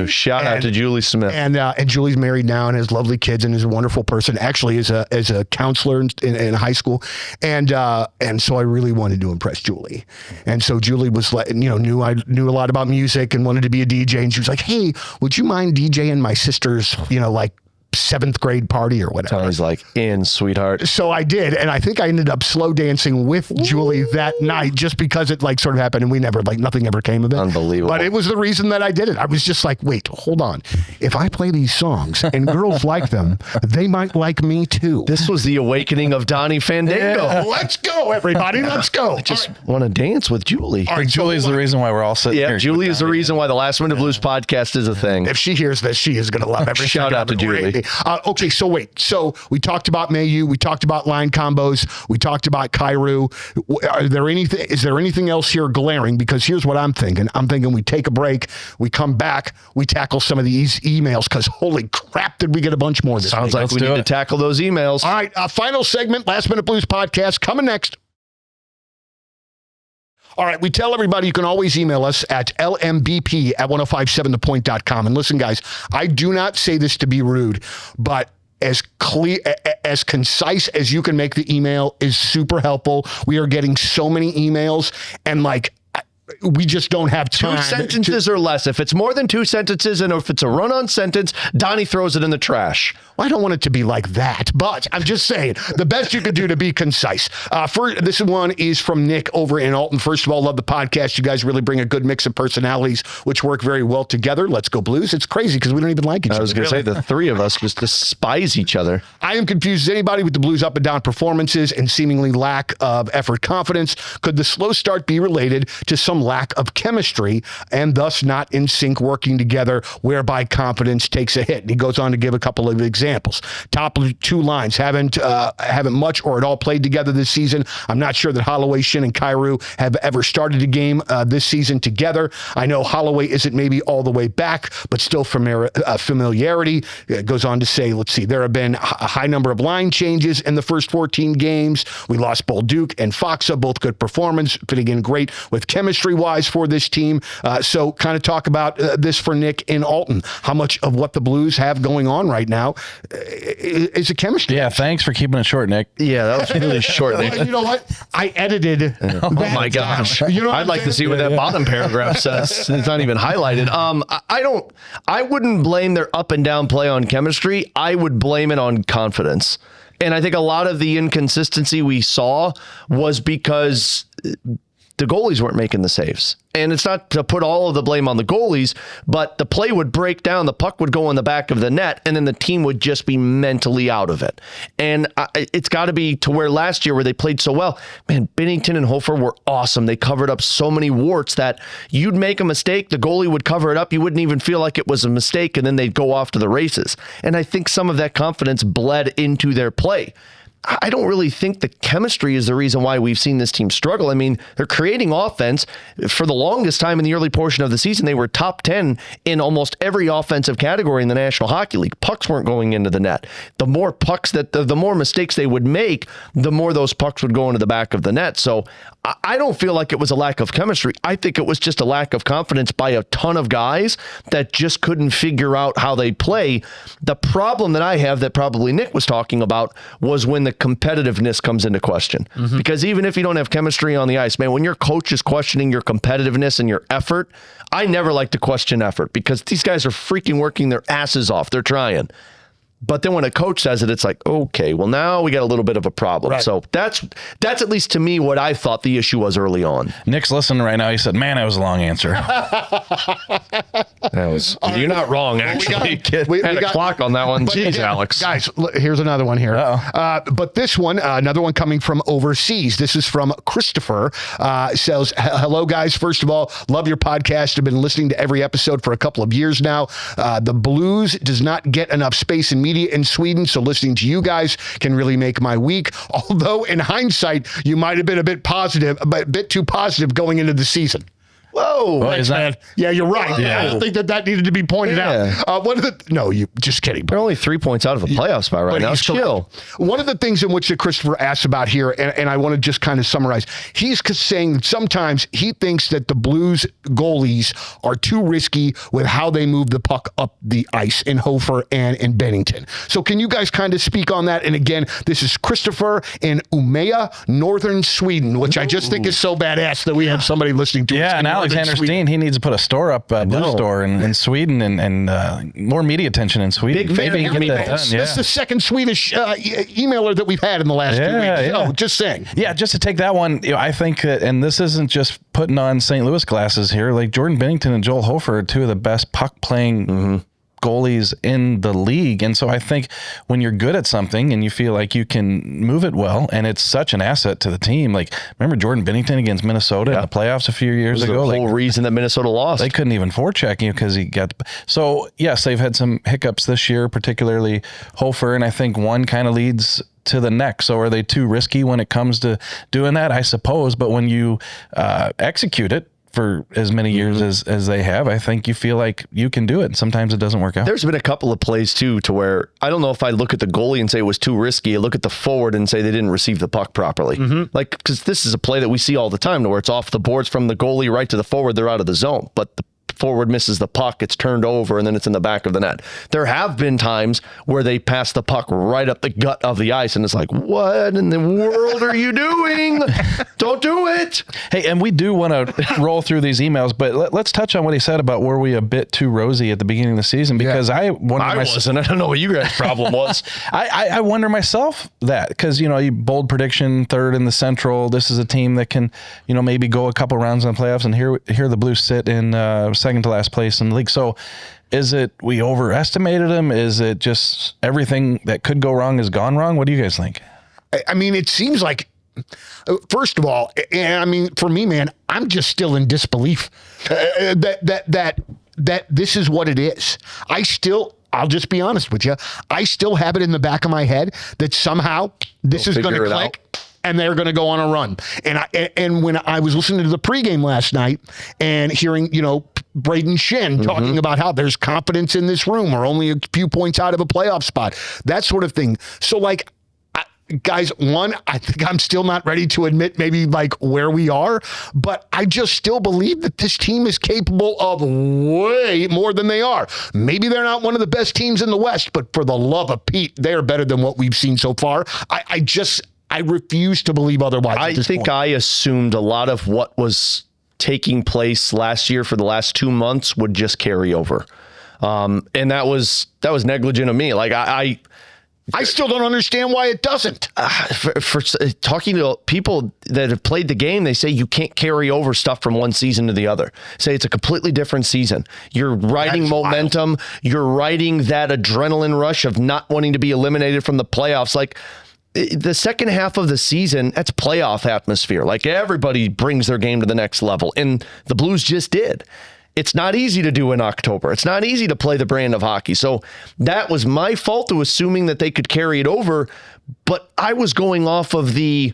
Shout out to Julie Smith. And Julie's married now and has lovely kids and is a wonderful person. Actually, is a counselor in high school, and so I really wanted to impress Julie. And so Julie was knew I knew a lot about music and wanted to be a DJ. And she was like, "Hey, would you mind DJing my sister's like 7th grade party or whatever?" Tony's like, "In, sweetheart." So I did, and I think I ended up slow dancing with Julie that night just because it like sort of happened, and we never nothing ever came of it. Unbelievable. But it was the reason that I did it. I was just like, wait, hold on. If I play these songs and girls like them, they might like me too. This was the awakening of Donnie Fandango. Yeah. Let's go, everybody. Let's go. I just want to dance with Julie. All right, Julie's the reason why we're all sitting here. Yeah, Julie is the reason why the Last Minute Blues podcast is a thing. If she hears this, she is going to love every Shout out to Julie. Okay, so wait. So we talked about Mailloux. We talked about line combos. We talked about Kyrou. Is there anything else here glaring? Because here's what I'm thinking. I'm thinking we take a break. We come back. We tackle some of these emails because holy crap, did we get a bunch more this Sounds week. like we need to tackle those emails. All right, final segment, Last Minute Blues podcast coming next. All right, we tell everybody you can always email us at lmbp@1057thepoint.com. And listen, guys, I do not say this to be rude, but as clear, as concise as you can make the email is super helpful. We are getting so many emails, and we just don't have time. 2 sentences or less. If it's more than 2 sentences and if it's a run-on sentence, Donnie throws it in the trash. Well, I don't want it to be like that, but I'm just saying the best you could do to be concise. This one is from Nick over in Alton. First of all, love the podcast. You guys really bring a good mix of personalities, which work very well together. Let's go Blues. It's crazy because we don't even like each other. I was going to say the 3 of us just despise each other. I am confused as anybody with the Blues up and down performances and seemingly lack of effort confidence. Could the slow start be related to some lack of chemistry and thus not in sync working together, whereby confidence takes a hit? And he goes on to give a couple of examples. Top 2 lines haven't much or at all played together this season. I'm not sure that Holloway, Shin, and Kyrou have ever started a game this season together. I know Holloway isn't maybe all the way back, but still familiarity. It goes on to say, let's see, there have been a high number of line changes in the first 14 games. We lost Bolduc and Foxa, both good performance, fitting in great with chemistry-wise for this team. So kind of talk about this for Nick in Alton. How much of what the Blues have going on right now is a chemistry? Yeah, thanks for keeping it short, Nick. Yeah, that was really short. Well, you know what? I edited. Oh my gosh. I'd like to see what that bottom paragraph says. It's not even highlighted. I wouldn't blame their up and down play on chemistry. I would blame it on confidence. And I think a lot of the inconsistency we saw was because the goalies weren't making the saves. And it's not to put all of the blame on the goalies, but the play would break down, the puck would go in the back of the net, and then the team would just be mentally out of it. And it's got to be to where last year where they played so well, man, Binnington and Hofer were awesome. They covered up so many warts that you'd make a mistake, the goalie would cover it up, you wouldn't even feel like it was a mistake, and then they'd go off to the races. And I think some of that confidence bled into their play. I don't really think the chemistry is the reason why we've seen this team struggle. I mean, they're creating offense. For the longest time in the early portion of the season, they were top 10 in almost every offensive category in the National Hockey League. Pucks weren't going into the net. The more pucks the more mistakes they would make, the more those pucks would go into the back of the net. So I don't feel like it was a lack of chemistry. I think it was just a lack of confidence by a ton of guys that just couldn't figure out how they play. The problem that I have that probably Nick was talking about was when the competitiveness comes into question. Because even if you don't have chemistry on the ice, man, when your coach is questioning your competitiveness and your effort, I never like to question effort because these guys are freaking working their asses off. They're trying. But then when a coach says it, it's like, okay, well, now we got a little bit of a problem. Right. So that's at least to me what I thought the issue was early on. Nick's listening right now. He said, man, that was a long answer. You're not wrong, actually. We had a clock on that one. Jeez, Alex. Guys, here's another one here. But this one, another one coming from overseas. This is from Christopher. Says, hello, guys. First of all, love your podcast. I've been listening to every episode for a couple of years now. The Blues does not get enough space in media in Sweden, so listening to you guys can really make my week. Although in hindsight, you might have been a bit too positive going into the season. Whoa. Thanks, man. Yeah, you're right. Yeah. I don't think that needed to be pointed out. You just kidding. They're only 3 points out of a playoff spot right now. Chill. One of the things in which that Christopher asks about here, and I want to just kind of summarize, he's saying that sometimes he thinks that the Blues goalies are too risky with how they move the puck up the ice in Hofer and in Bennington. So can you guys kind of speak on that? And again, this is Christopher in Umeå, northern Sweden, which I just think is so badass that we have somebody listening to us. Yeah, and Alexander Steen, he needs to put a store up, Blue store in Sweden and more media attention in Sweden. Big fan of meatballs. This is the second Swedish emailer that we've had in the last 2 weeks. Yeah. So just saying. Yeah, just to take that one, I think that, and this isn't just putting on St. Louis glasses here, like Jordan Binnington and Joel Hofer are two of the best puck playing goalies in the league. And so I think when you're good at something and you feel like you can move it well, and it's such an asset to the team. Like, remember Jordan Binnington against Minnesota in the playoffs a few years ago? The whole reason that Minnesota lost. They couldn't even forecheck you because he got... So, yes, they've had some hiccups this year, particularly Hofer, and I think one kind of leads to the next. So are they too risky when it comes to doing that? I suppose. But when you execute it for as many years as they have, I think you feel like you can do it. And sometimes it doesn't work out. There's been a couple of plays too, to where I don't know if I look at the goalie and say it was too risky. I look at the forward and say they didn't receive the puck properly. Like, because this is a play that we see all the time, to where it's off the boards from the goalie right to the forward. They're out of the zone, but the forward misses the puck, it's turned over, and then it's in the back of the net. There have been times where they pass the puck right up the gut of the ice, and it's like, what in the world are you doing? Don't do it. Hey, and we do want to roll through these emails, but let's touch on what he said about were we a bit too rosy at the beginning of the season, because I wasn't. I don't know what you guys' problem was. I wonder myself that, because, you bold prediction, third in the Central. This is a team that can, maybe go a couple rounds in the playoffs, and here the Blues sit in second to last place in the league. So is it we overestimated them? Is it just everything that could go wrong has gone wrong? What do you guys think? I mean, it seems like, first of all, and I mean, for me, man, I'm just still in disbelief that this is what it is. I'll just be honest with you. I still have it in the back of my head that somehow this is going to click and they're going to go on a run. And when I was listening to the pregame last night and hearing, Braden Shin talking about how there's confidence in this room, or only a few points out of a playoff spot, that sort of thing. So, like, guys, I think I'm still not ready to admit maybe like where we are, but I just still believe that this team is capable of way more than they are. Maybe they're not one of the best teams in the West, but for the love of Pete, they're better than what we've seen so far. I refuse to believe otherwise. I think I assumed a lot of what was taking place last year for the last 2 months would just carry over. And that was negligent of me. Like, I still don't understand why it doesn't. For talking to people that have played the game, they say you can't carry over stuff from one season to the other. Say it's a completely different season. You're riding momentum. Wild. You're riding that adrenaline rush of not wanting to be eliminated from the playoffs. Like the second half of the season, that's playoff atmosphere. Like everybody brings their game to the next level, and the Blues just did. It's not easy to do in October. It's not easy to play the brand of hockey. So that was my fault to assuming that they could carry it over. But I was going off of the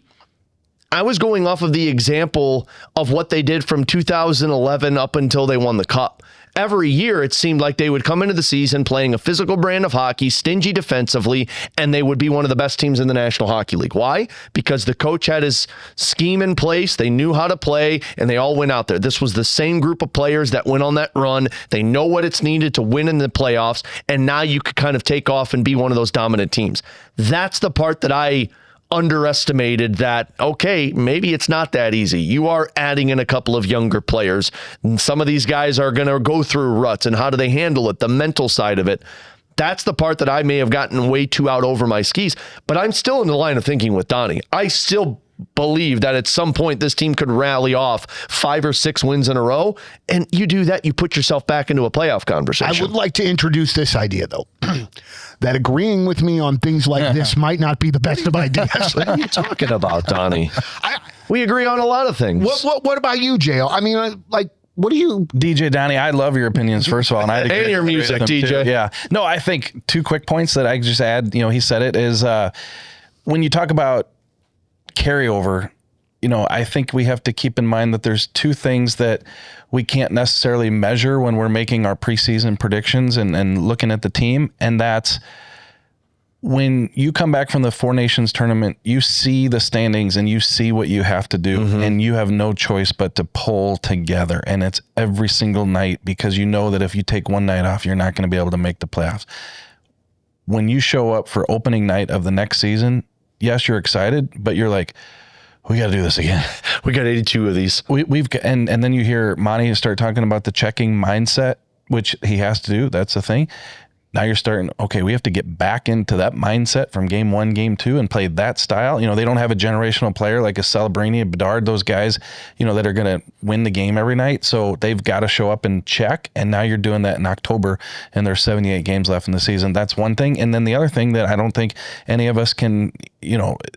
example of what they did from 2011 up until they won the Cup. Every year, it seemed like they would come into the season playing a physical brand of hockey, stingy defensively, and they would be one of the best teams in the National Hockey League. Why? Because the coach had his scheme in place, they knew how to play, and they all went out there. This was the same group of players that went on that run. They know what it's needed to win in the playoffs, and now you could kind of take off and be one of those dominant teams. That's the part that I underestimated, that, okay, maybe it's not that easy. You are adding in a couple of younger players. And some of these guys are going to go through ruts, and how do they handle it? The mental side of it. That's the part that I may have gotten way too out over my skis, but I'm still in the line of thinking with Donnie. I still believe that at some point this team could rally off 5 or 6 wins in a row, and you do that, you put yourself back into a playoff conversation. I would like to introduce this idea, though. That agreeing with me on things like this might not be the best of ideas. What are you talking about, Donnie? We agree on a lot of things. What about you, JL? I mean, like, what do you... DJ Donnie, I love your opinions, first of all. And your music, DJ. Too. Yeah. No, I think 2 quick points that I just add, he said it, is when you talk about carryover, I think we have to keep in mind that there's 2 things that we can't necessarily measure when we're making our preseason predictions and looking at the team. And that's when you come back from the Four Nations tournament, you see the standings and you see what you have to do, and you have no choice but to pull together. And it's every single night, because you know that if you take one night off, you're not going to be able to make the playoffs. When you show up for opening night of the next season, yes, you're excited, but you're like, we got to do this again. We got 82 of these. We've got, and then you hear Monty start talking about the checking mindset, which he has to do. That's the thing. Now you're starting, okay, we have to get back into that mindset from game 1, game 2, and play that style. They don't have a generational player like a Celebrini, a Bedard, those guys, that are going to win the game every night. So they've got to show up and check. And now you're doing that in October, and there's 78 games left in the season. That's one thing. And then the other thing that I don't think any of us can,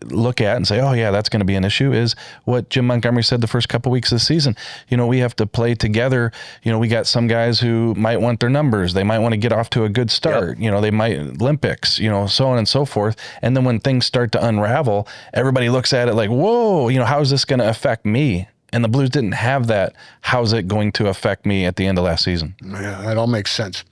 look at and say, oh yeah, that's going to be an issue, is what Jim Montgomery said the first couple weeks of the season. We have to play together. We got some guys who might want their numbers. They might want to get off to a good start. Yep. They might Olympics, so on and so forth. And then when things start to unravel, everybody looks at it like, whoa, how is this going to affect me? And the Blues didn't have that. How's it going to affect me at the end of last season? Yeah, that all makes sense.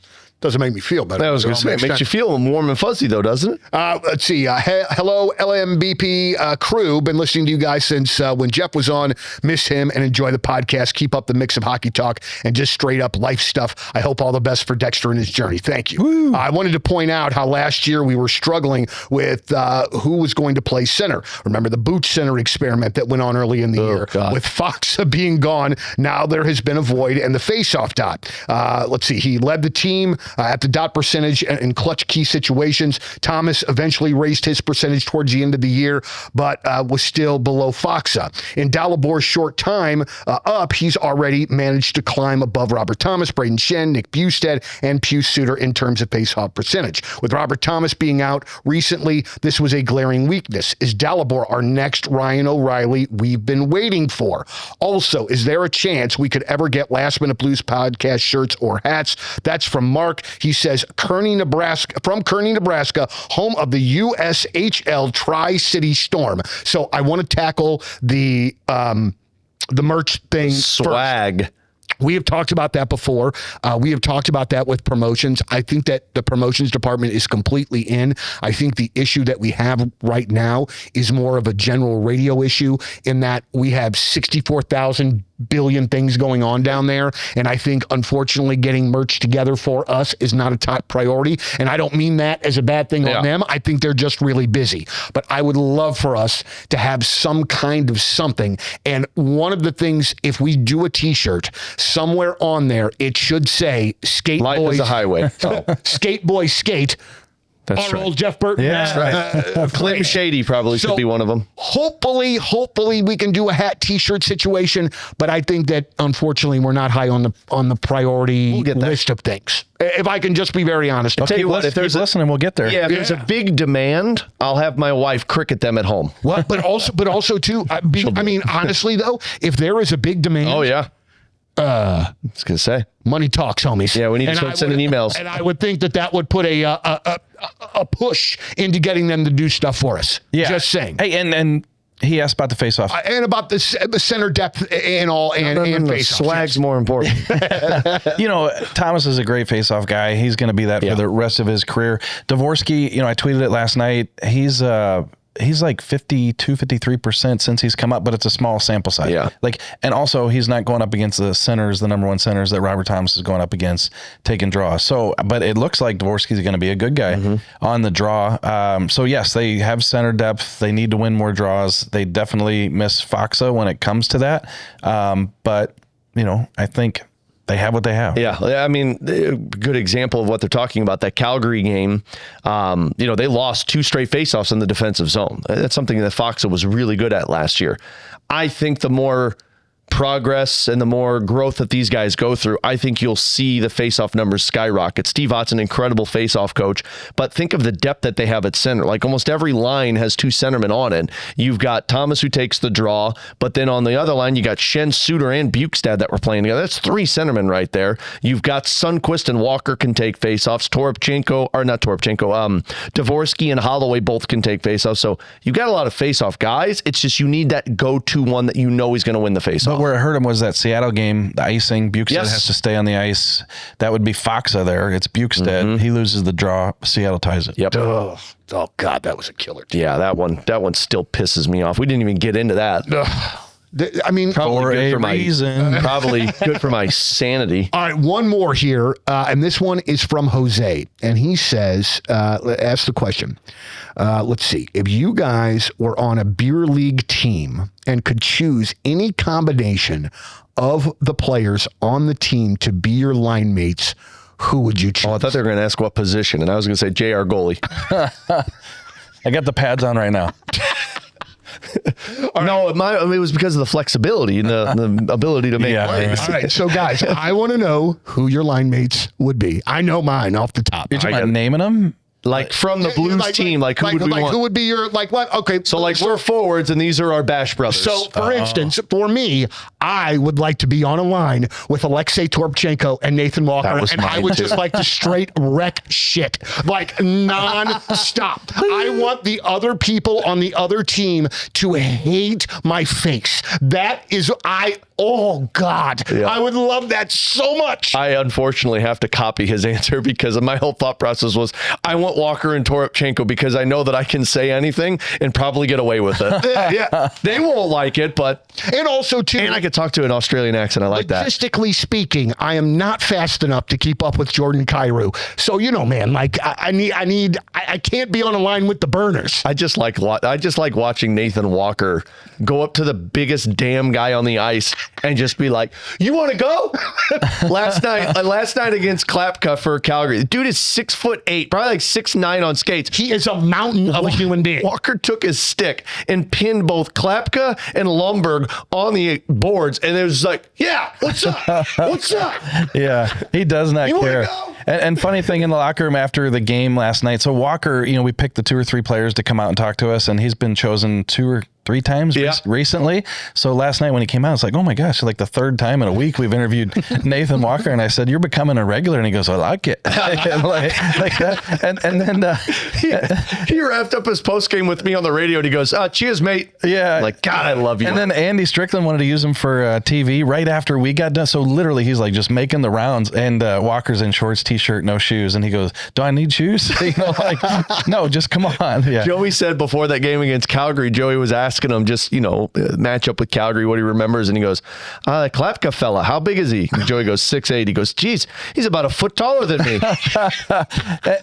Doesn't make me feel better. I was going to say, it makes you feel warm and fuzzy, though, doesn't it? Let's see. Hello, LMBP Kyrou. Been listening to you guys since when Jeff was on. Miss him and enjoy the podcast. Keep up the mix of hockey talk and just straight up life stuff. I hope all the best for Dexter in his journey. Thank you. I wanted to point out how last year we were struggling with who was going to play center. Remember the boot center experiment that went on early in the year? God. With Fox being gone, now there has been a void and the face-off dot. Let's see. He led the team at the dot percentage in clutch key situations. Thomas eventually raised his percentage towards the end of the year, but was still below Foxa. In Dalabor's short time up, he's already managed to climb above Robert Thomas, Braden Shen, Nick Bustad, and Pius Suter in terms of face-off percentage. With Robert Thomas being out recently, this was a glaring weakness. Is Dalibor our next Ryan O'Reilly we've been waiting for? Also, is there a chance we could ever get Last Minute Blues podcast shirts or hats? That's from Mark. He says, Kearney, Nebraska, home of the USHL Tri-City Storm. So I want to tackle the merch thing. Swag. First. We have talked about that before. We have talked about that with promotions. I think that the promotions department is completely in. I think the issue that we have right now is more of a general radio issue in that we have 64,000 billion things going on down there. And I think, unfortunately, getting merch together for us is not a top priority. And I don't mean that as a bad thing on them. I think they're just really busy. But I would love for us to have some kind of something. And one of the things, if we do a t-shirt, somewhere on there, it should say, Skate Life Boys. is a highway. Skate Boy Skate. That's Our right. old Jeff Burton. Yeah. Right. Clinton Shady probably should be one of them. Hopefully we can do a hat T-shirt situation, but I think that unfortunately we're not high on the priority list of things. If I can just be very honest. I'll tell you what, if there's listening, we'll get there. Yeah, if there's a big demand, I'll have my wife cricket them at home. What? But also too. I mean, honestly though, if there is a big demand. Oh yeah. I was gonna say money talks, homies. Yeah, we need to start sending emails. And I would think that would put a push into getting them to do stuff for us. Yeah. Just saying. Hey, and he asked about the face-off. And about the center depth and all, and face-off. Swag's more important. Thomas is a great face-off guy. He's going to be that for the rest of his career. Dvorsky, I tweeted it last night. He's like 52, 53% since he's come up, but it's a small sample size. Yeah. And also he's not going up against the number one centers that Robert Thomas is going up against taking draws. So, but it looks like Dvorsky's going to be a good guy on the draw. So yes, they have center depth. They need to win more draws. They definitely miss Foxa when it comes to that. But I think they have what they have. Yeah, I mean, a good example of what they're talking about, that Calgary game, they lost 2 straight faceoffs in the defensive zone. That's something that Foxa was really good at last year. I think the more progress and the more growth that these guys go through, I think you'll see the faceoff numbers skyrocket. Steve Ott's an incredible faceoff coach, but think of the depth that they have at center. Like almost every line has 2 centermen on it. You've got Thomas who takes the draw, but then on the other line, you got Shen, Suter, and Bukestad that were playing together. That's 3 centermen right there. You've got Sundqvist and Walker can take faceoffs. Dvorsky and Holloway both can take faceoffs. So you've got a lot of faceoff guys. It's just you need that go-to one that you know is going to win the faceoff. Where it hurt him was that Seattle game, the icing. Bukestad has to stay on the ice. That would be Foxa there. It's Bukestad. He loses the draw. Seattle ties it. Yep. Oh God, that was a killer. Yeah, that one still pisses me off. We didn't even get into that. I mean, Probably for a reason. Probably good for my sanity. All right, one more here, and this one is from Jose, and he says, ask the question. Let's see. If you guys were on a beer league team and could choose any combination of the players on the team to be your line mates, who would you choose? Oh, I thought they were going to ask what position, and I was going to say JR goalie. I got the pads on right now. No, it was because of the flexibility and the ability to make plays. All right, so guys, I want to know who your line mates would be. I know mine off the top. You're talking about naming them? Like from the Blues team, who would we want? Who would be your, what? Okay. So we're forwards and these are our Bash brothers. So for instance, for me, I would like to be on a line with Alexei Toropchenko and Nathan Walker. And I would just like to straight wreck shit. Non-stop. I want the other people on the other team to hate my face. That is, oh God. Yeah. I would love that so much. I unfortunately have to copy his answer because my whole thought process was, I want Walker and Toropchenko because I know that I can say anything and probably get away with it. Yeah. They won't like it, but... And also, too... And I could talk to an Australian accent. I like that. Logistically speaking, I am not fast enough to keep up with Jordan Kyrou. So, man, I can't be on a line with the burners. I just like watching Nathan Walker go up to the biggest damn guy on the ice and just be like, "You want to go?" last night against Klapka for Calgary, the dude is 6'8", probably like 6'9" on skates. He is a mountain of a human being. Walker took his stick and pinned both Klapka and Lundberg on the boards, and it was like, "Yeah, what's up? What's up?" Yeah, he does not care. Go? And funny thing in the locker room after the game last night. So Walker, we picked the 2 or 3 players to come out and talk to us, and he's been chosen 2 or 3 times recently. So last night when he came out, it's like, oh my gosh, like the 3rd time in a week we've interviewed Nathan Walker, and I said, "You're becoming a regular," and he goes, "I like it." and like that. And then he wrapped up his post game with me on the radio, and he goes, "Cheers, mate." Yeah, like, God, I love you. And then Andy Strickland wanted to use him for TV right after we got done. So literally, he's like just making the rounds, and Walker's in shorts, t-shirt, no shoes, and he goes, "Do I need shoes?" No, just come on. Yeah. Joey said before that game against Calgary, Joey was asking him just, match up with Calgary, what he remembers. And he goes, "The Klapka fella, how big is he?" And Joey goes, 6'8". He goes, "Geez, he's about a foot taller than me."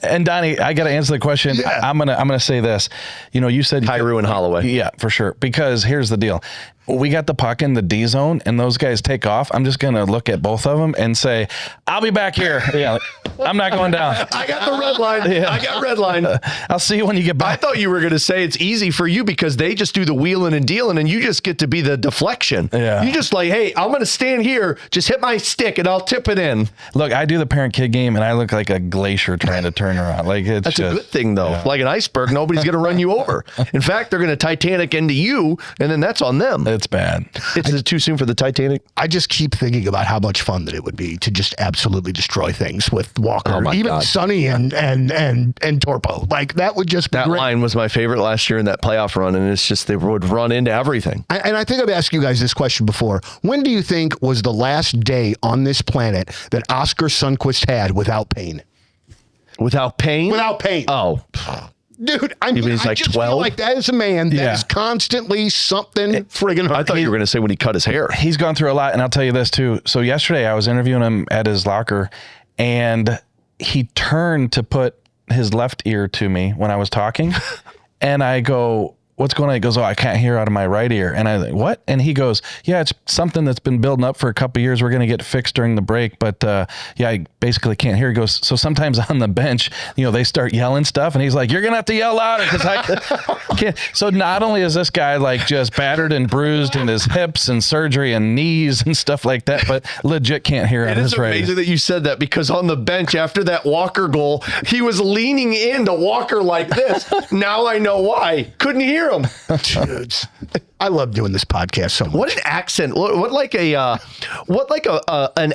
And Donnie, I got to answer the question. Yeah. I'm gonna say this. You said Kyrou and Holloway. Yeah, for sure. Because here's the deal. we got the puck in the D zone and those guys take off, I'm just going to look at both of them and say, I'll be back here. Yeah, I'm not going down. I got the red line. Yeah. I got red line. I'll see you when you get back. I thought you were going to say it's easy for you because they just do the wheeling and dealing and you just get to be the deflection. Yeah. You just like, hey, I'm going to stand here, just hit my stick and I'll tip it in. Look, I do the parent-kid game and I look like a glacier trying to turn around. Like That's a good thing, though. Yeah. Like an iceberg, nobody's going to run you over. In fact, they're going to Titanic into you, and then that's on them. It's bad. Is it too soon for the Titanic? I just keep thinking about how much fun that it would be to just absolutely destroy things with Walker, even God. Sonny and Torpo. Like that would just be that great. line was my favorite last year in that playoff run, and it's just they would run into everything. And I think I've asked you guys this question before. When do you think was the last day on this planet that Oscar Sundqvist had without pain? Without pain? Without pain. Oh. Dude, I mean, he's I like just 12? feel like that is a man that is constantly something friggin' hurt. I thought you were going to say when he cut his hair. He's gone through a lot, and I'll tell you this too. So yesterday I was interviewing him at his locker, and he turned to put his left ear to me when I was talking, and I go, what's going on? He goes, oh, I can't hear out of my right ear. And I like, what? And he goes, yeah, it's something that's been building up for a couple of years. We're going to get fixed during the break. But yeah, I basically can't hear. He goes, so sometimes on the bench, they start yelling stuff. And he's like, you're going to have to yell louder because I can't. So not only is this guy like just battered and bruised in his hips and surgery and knees and stuff like that, but legit can't hear on his right. It is amazing that you said that because on the bench after that Walker goal, he was leaning into Walker like this. Now I know why. Couldn't hear him. Dudes, I love doing this podcast so much. What an accent! What like an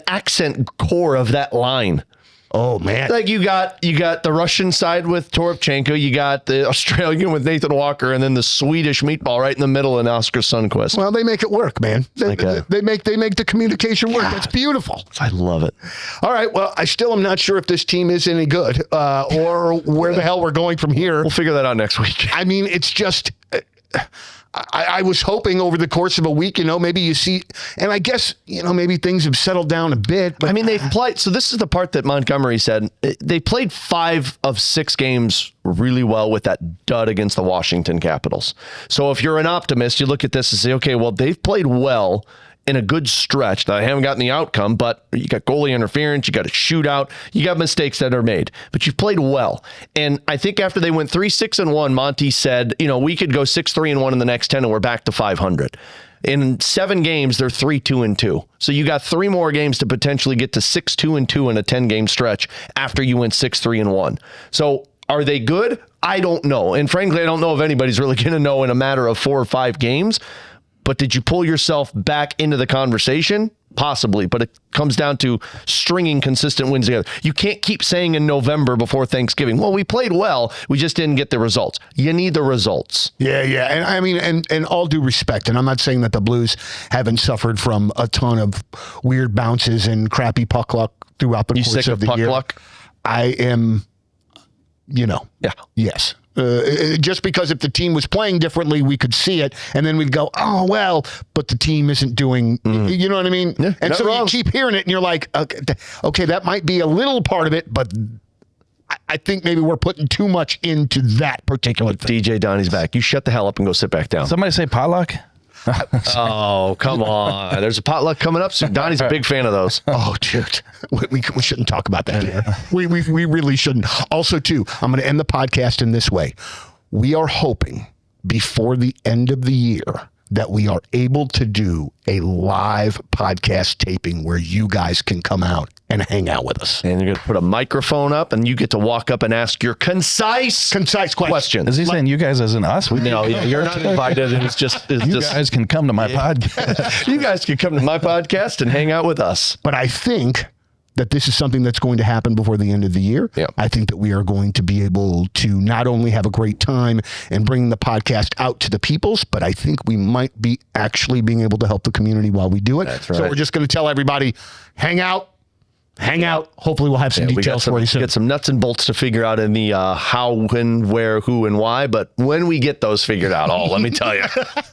accent core of that line? Oh man! Like you got the Russian side with Toropchenko, you got the Australian with Nathan Walker, and then the Swedish meatball right in the middle in Oscar Sundqvist. Well, they make it work, man. They make the communication work. That's beautiful. I love it. All right. Well, I still am not sure if this team is any good or where the hell we're going from here. We'll figure that out next week. I mean, it's just. I was hoping over the course of a week, maybe you see, and I guess, maybe things have settled down a bit. But I mean, they've played. So this is the part that Montgomery said. They played 5 of 6 games really well with that dud against the Washington Capitals. So if you're an optimist, you look at this and say, okay, well, they've played well in a good stretch. Now, I haven't gotten the outcome, but you got goalie interference, you got a shootout, you got mistakes that are made, but you've played well. And I think after they went 3-6-1, Monty said, we could go 6-3-1 in the next 10 and we're back to 500. In 7 games, they're 3-2-2. So you got 3 more games to potentially get to 6-2-2 in a 10-game stretch after you went 6-3-1. So are they good? I don't know. And frankly, I don't know if anybody's really going to know in a matter of 4 or 5 games. But did you pull yourself back into the conversation? Possibly, but it comes down to stringing consistent wins together. You can't keep saying in November before Thanksgiving, well, we played well, we just didn't get the results. You need the results. Yeah. And I mean, and all due respect, and I'm not saying that the Blues haven't suffered from a ton of weird bounces and crappy puck luck throughout the course of the year. You sick of puck luck? I am, Yeah. Yes. Just because if the team was playing differently, we could see it, and then we'd go, oh, well, but the team isn't doing, you know what I mean? Yeah, and so wrong. you keep hearing it, and you're like, okay, that might be a little part of it, but I think maybe we're putting too much into that particular thing. DJ Donnie's back. You shut the hell up and go sit back down. Somebody say potluck? Oh, come on. There's a potluck coming up soon. Donnie's a big fan of those. Oh, dude. We shouldn't talk about that here. We really shouldn't. Also, too, I'm going to end the podcast in this way. We are hoping before the end of the year that we are able to do a live podcast taping where you guys can come out and hang out with us. And you're going to put a microphone up and you get to walk up and ask your concise question. Is he saying you guys as in us? No, you're not invited. And You guys can come to my podcast. You guys can come to my podcast and hang out with us. But I think that this is something that's going to happen before the end of the year. Yep. I think that we are going to be able to not only have a great time and bring the podcast out to the peoples, but I think we might be actually being able to help the community while we do it. That's right. So we're just going to tell everybody, hang out, hang out. Hopefully we'll have some details for you soon. Get some nuts and bolts to figure out in the how, when, where, who, and why. But when we get those figured out, let me tell you,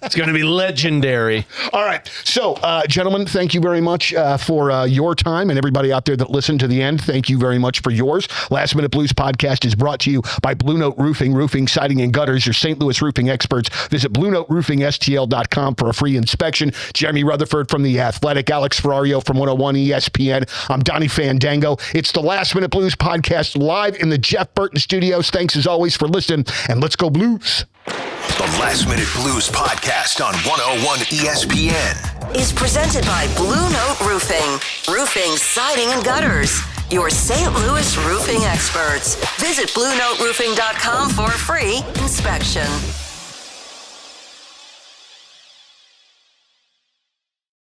it's going to be legendary. All right. So, gentlemen, thank you very much for your time, and everybody out there that listened to the end, thank you very much for yours. Last Minute Blues podcast is brought to you by Blue Note Roofing, siding, and gutters, your St. Louis roofing experts. Visit BlueNoteRoofingSTL.com for a free inspection. Jeremy Rutherford from The Athletic, Alex Ferrario from 101 ESPN. I'm Donnie Fandango. It's the Last Minute Blues podcast live in the Jeff Burton studios. Thanks as always for listening, and let's go Blues. The Last Minute Blues podcast on 101 ESPN is presented by Blue Note Roofing, siding, and gutters. Your St. Louis roofing experts. Visit BlueNoteRoofing.com for a free inspection.